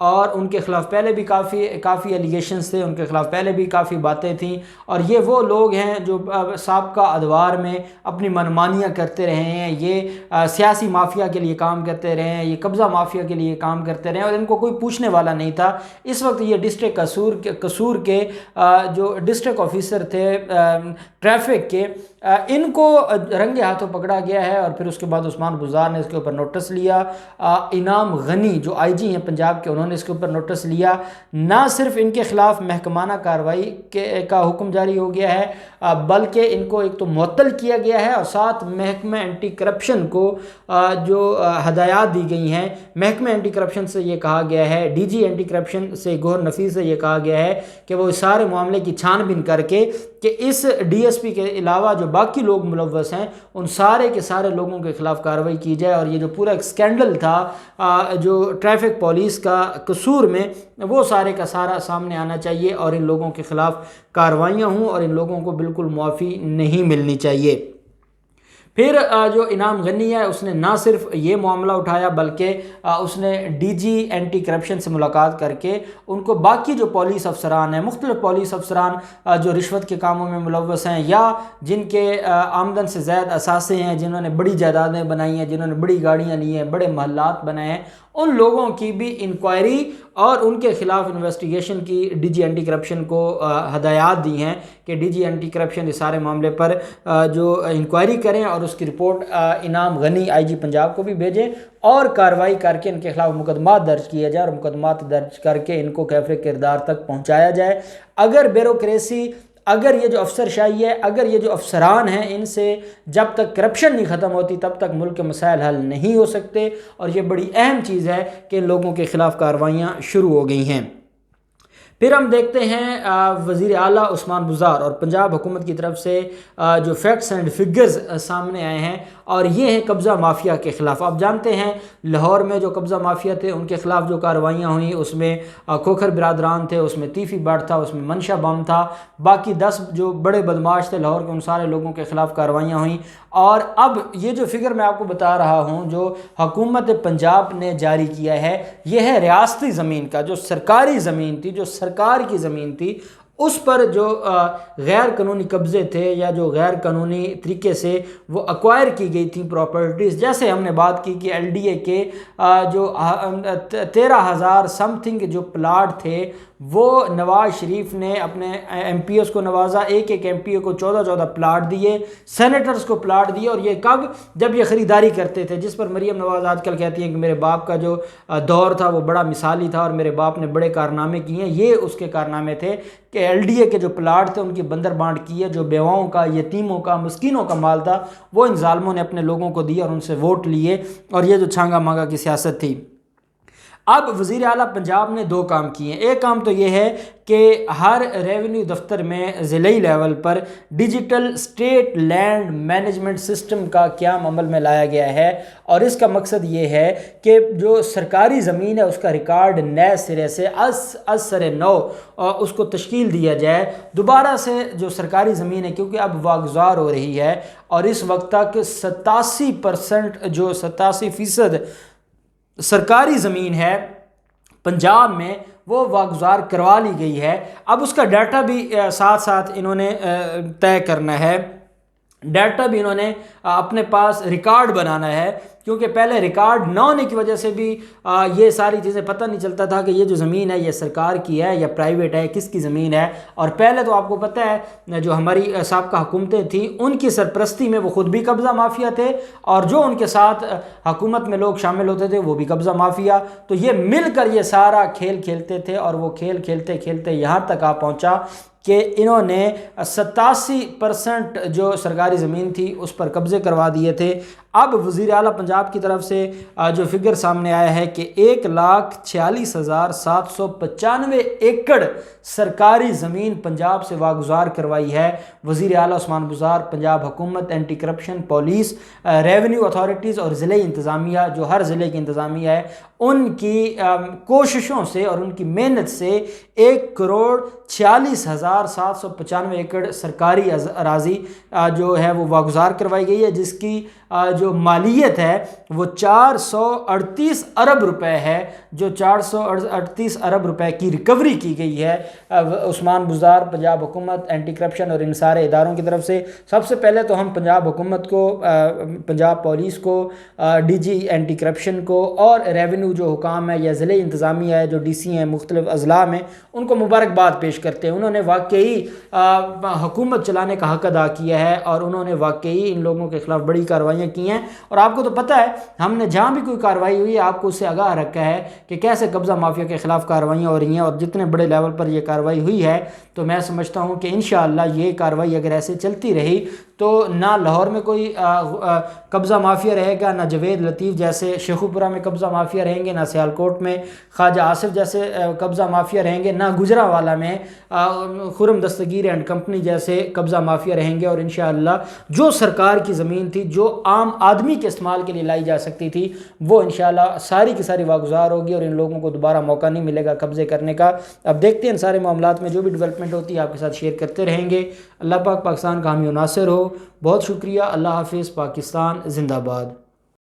اور ان کے خلاف پہلے بھی کافی ایلیگیشنز تھے، ان کے خلاف پہلے بھی کافی باتیں تھیں، اور یہ وہ لوگ ہیں جو سابقہ ادوار میں اپنی منمانیاں کرتے رہے ہیں، یہ سیاسی مافیا کے لیے کام کرتے رہے ہیں، یہ قبضہ مافیا کے لیے کام کرتے رہے ہیں، اور ان کو کوئی پوچھنے والا نہیں تھا۔ اس وقت یہ ڈسٹرکٹ قصور کے جو ڈسٹرکٹ آفیسر تھے ٹریفک کے، ان کو رنگے ہاتھوں پکڑا گیا ہے، اور پھر اس کے بعد عثمان بزدار نے اس کے اوپر نوٹس لیا۔ انعام غنی جو آئی جی ہیں پنجاب کے، انہوں نے اس کے اوپر نوٹس لیا۔ نہ صرف ان کے خلاف محکمانہ کارروائی کا حکم جاری ہو گیا ہے، بلکہ ان کو ایک تو معطل کیا گیا ہے، اور ساتھ محکمہ اینٹی کرپشن کو جو ہدایات دی گئی ہیں، محکمہ اینٹی کرپشن سے یہ کہا گیا ہے، ڈی جی اینٹی کرپشن سے گوہر نفیس سے یہ کہا گیا ہے کہ وہ اس سارے معاملے کی چھان بین کر کے کہ اس ڈی ایس پی کے علاوہ جو باقی لوگ ملوث ہیں ان سارے کے سارے لوگوں کے خلاف کارروائی کی جائے، اور یہ جو پورا ایک سکینڈل تھا جو ٹریفک پولیس کا قصور میں، وہ سارے کا سارا سامنے آنا چاہیے، اور ان لوگوں کے خلاف کارروائیاں ہوں، اور ان لوگوں کو بالکل معافی نہیں ملنی چاہیے۔ پھر جو انعام غنی ہے اس نے نہ صرف یہ معاملہ اٹھایا، بلکہ اس نے ڈی جی اینٹی کرپشن سے ملاقات کر کے ان کو باقی جو پولیس افسران ہیں، مختلف پولیس افسران جو رشوت کے کاموں میں ملوث ہیں، یا جن کے آمدن سے زائد اثاثے ہیں، جنہوں نے بڑی جائیدادیں بنائی ہیں، جنہوں نے بڑی گاڑیاں لی ہیں، بڑے محلات بنائے ہیں، ان لوگوں کی بھی انکوائری اور ان کے خلاف انویسٹیگیشن کی ڈی جی اینٹی کرپشن کو ہدایات دی ہیں کہ ڈی جی اینٹی کرپشن اس سارے معاملے پر جو انکوائری کریں، اور اس کی رپورٹ انعام غنی آئی جی پنجاب کو بھی بھیجیں، اور کارروائی کر کے ان کے خلاف مقدمات درج کیا جائے، اور مقدمات درج کر کے ان کو کیف کردار تک پہنچایا جائے۔ اگر بیوروکریسی، اگر یہ جو افسر شاہی ہے، اگر یہ جو افسران ہیں، ان سے جب تک کرپشن نہیں ختم ہوتی تب تک ملک کے مسائل حل نہیں ہو سکتے، اور یہ بڑی اہم چیز ہے کہ ان لوگوں کے خلاف کارروائیاں شروع ہو گئی ہیں۔ پھر ہم دیکھتے ہیں وزیر اعلیٰ عثمان بزدار اور پنجاب حکومت کی طرف سے جو فیکٹس اینڈ فگرز سامنے آئے ہیں، اور یہ ہیں قبضہ مافیا کے خلاف۔ آپ جانتے ہیں لاہور میں جو قبضہ مافیا تھے ان کے خلاف جو کارروائیاں ہوئیں، اس میں کھوکھر برادران تھے، اس میں تیفی بٹ تھا، اس میں منشا بم تھا، باقی 10 جو بڑے بدماش تھے لاہور کے، ان سارے لوگوں کے خلاف کارروائیاں ہوئیں۔ اور اب یہ جو فگر میں آپ کو بتا رہا ہوں جو حکومت پنجاب نے جاری کیا ہے، یہ ہے ریاستی زمین کا، جو سرکاری زمین تھی، جو سرکار کی زمین تھی، اس پر جو غیر قانونی قبضے تھے، یا جو غیر قانونی طریقے سے وہ ایکوائر کی گئی تھیں پراپرٹیز۔ جیسے ہم نے بات کی کہ ایل ڈی اے کے جو 13,000 سم تھنگ جو پلاٹ تھے، وہ نواز شریف نے اپنے ایم پی ایس کو نوازا، ایک ایم پی اے کو 14 پلاٹ دیے، سینیٹرز کو پلاٹ دیے، اور یہ کب؟ جب یہ خریداری کرتے تھے، جس پر مریم نواز آج کل کہتی ہیں کہ میرے باپ کا جو دور تھا وہ بڑا مثالی تھا، اور میرے باپ نے بڑے کارنامے کیے ہیں۔ یہ اس کے کارنامے تھے کہ ایل ڈی اے کے جو پلاٹ تھے ان کی بندر بانٹ کی ہے، جو بیواؤں کا، یتیموں کا، مسکینوں کا مال تھا، وہ ان ظالموں نے اپنے لوگوں کو دیا اور ان سے ووٹ لیے، اور یہ جو چھانگا مانگا کی سیاست تھی۔ اب وزیر اعلیٰ پنجاب نے 2 کام کیے ہیں۔ ایک کام تو یہ ہے کہ ہر ریونیو دفتر میں ضلعی لیول پر digital state land management system کا قیام عمل میں لایا گیا ہے، اور اس کا مقصد یہ ہے کہ جو سرکاری زمین ہے اس کا ریکارڈ نئے سرے سے از سر نو اس کو تشکیل دیا جائے، دوبارہ سے جو سرکاری زمین ہے، کیونکہ اب واگزار ہو رہی ہے، اور اس وقت تک 87% جو 87% سرکاری زمین ہے پنجاب میں وہ واگزار کروا لی گئی ہے۔ اب اس کا ڈیٹا بھی ساتھ ساتھ انہوں نے طے کرنا ہے، ڈیٹا بھی انہوں نے اپنے پاس ریکارڈ بنانا ہے، کیونکہ پہلے ریکارڈ نہ ہونے کی وجہ سے بھی یہ ساری چیزیں پتہ نہیں چلتا تھا کہ یہ جو زمین ہے یہ سرکار کی ہے یا پرائیویٹ ہے، کس کی زمین ہے۔ اور پہلے تو آپ کو پتہ ہے جو ہماری سابقہ حکومتیں تھیں ان کی سرپرستی میں وہ خود بھی قبضہ مافیا تھے، اور جو ان کے ساتھ حکومت میں لوگ شامل ہوتے تھے وہ بھی قبضہ مافیا، تو یہ مل کر یہ سارا کھیل کھیلتے تھے، اور وہ کھیل کھیلتے کھیلتے یہاں تک آ پہنچا کہ انہوں نے 87% جو سرکاری زمین تھی اس پر قبضے کروا دیے تھے۔ اب وزیر اعلیٰ پنجاب کی طرف سے جو فگر سامنے آیا ہے کہ 1,46,795 ایکڑ سرکاری زمین پنجاب سے واگزار کروائی ہے وزیر اعلیٰ عثمان بزدار، پنجاب حکومت، anti corruption, police, revenue authorities اور ضلعی انتظامیہ، جو ہر ضلع کی انتظامیہ ہے، ان کی کوششوں سے اور ان کی محنت سے 1,46,795 ایکڑ سرکاری اراضی جو ہے وہ واگزار کروائی گئی ہے، جس کی جو مالیت ہے وہ 438 ارب روپے ہے، جو 438 ارب روپے کی ریکوری کی گئی ہے عثمان بزدار، پنجاب حکومت، اینٹی کرپشن اور ان سارے اداروں کی طرف سے۔ سب سے پہلے تو ہم پنجاب حکومت کو، پنجاب پولیس کو، ڈی جی اینٹی کرپشن کو اور ریونیو جو حکام ہے یا ضلعی انتظامیہ ہے جو ڈی سی ہیں مختلف اضلاع میں، ان کو مبارکباد پیش کرتے ہیں۔ انہوں نے واقعی حکومت چلانے کا حق ادا کیا ہے اور انہوں نے واقعی ان لوگوں کے خلاف بڑی کارروائیاں کی ہیں۔ اور آپ کو تو پتہ ہے ہم نے جہاں بھی کوئی کارروائی ہوئی ہے آپ کو اس سے آگاہ رکھا ہے کہ کیسے قبضہ مافیا کے خلاف کارروائیاں ہو رہی ہیں، اور جتنے بڑے لیول پر یہ کارروائی ہوئی ہے تو میں سمجھتا ہوں کہ انشاءاللہ یہ کارروائی اگر ایسے چلتی رہی تو نہ لاہور میں کوئی قبضہ مافیا رہے گا، نہ جوید لطیف جیسے شیخوپورہ میں قبضہ مافیا رہیں گے، نہ سیالکوٹ میں خواجہ آصف جیسے قبضہ مافیا رہیں گے، نہ گجرانوالہ میں خرم دستگیر اینڈ کمپنی جیسے قبضہ مافیا رہیں گے۔ اور انشاءاللہ جو سرکار کی زمین تھی جو عام آدمی کے استعمال کے لیے لائی جا سکتی تھی وہ انشاءاللہ ساری کی ساری واگزار ہوگی اور ان لوگوں کو دوبارہ موقع نہیں ملے گا قبضے کرنے کا۔ اب دیکھتے ہیں ان سارے معاملات میں جو بھی ڈیولپمنٹ ہوتی ہے آپ کے ساتھ شیئر کرتے رہیں گے۔ اللہ پاک پاکستان کا حامی و ناصر ہو۔ بہت شکریہ۔ اللہ حافظ۔ پاکستان زندہ باد۔